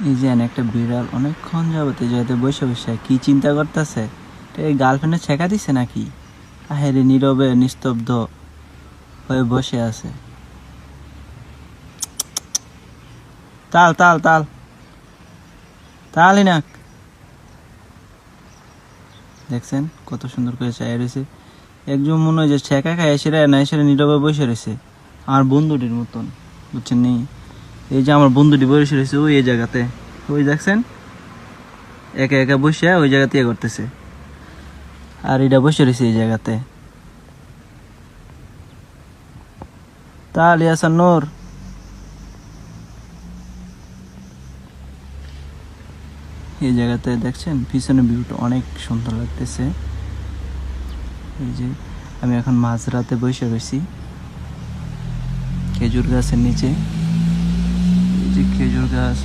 এই যে একটা বিড়াল অনেকক্ষণ যাবত এই জায়গাতে বসে বসে কি চিন্তা করতেছে। এই গার্লফ্রেন্ডে ছেঁকা দিছে নাকি? আহেরে নীরবে নিস্তব্ধ হয়ে বসে আছে। তাল তাল তাল তালই না, দেখছেন কত সুন্দর করে চাই রয়েছে। একজন মনে হয় যে ছেঁকা খায় সেরা না, সেরা নীরবে বসে রয়েছে আমার বন্ধুটির মতন, বুঝছেন নি? এই যে আমার বন্ধুটি বসে রয়েছে ওই এই জায়গাতে, ওই দেখছেন একা একা বসে ওই জায়গাতে ইয়ে করতেছে, আর এটা বসে রয়েছে এই জায়গাতে। তাহলে আসান নূর, এই জায়গাতে দেখছেন পিছনে ভিউটা অনেক সুন্দর লাগতেছে। এই যে আমি এখন মাঝরাতে বসে রয়েছি খেজুর গাছের নিচে। এই যে খেজুর গাছ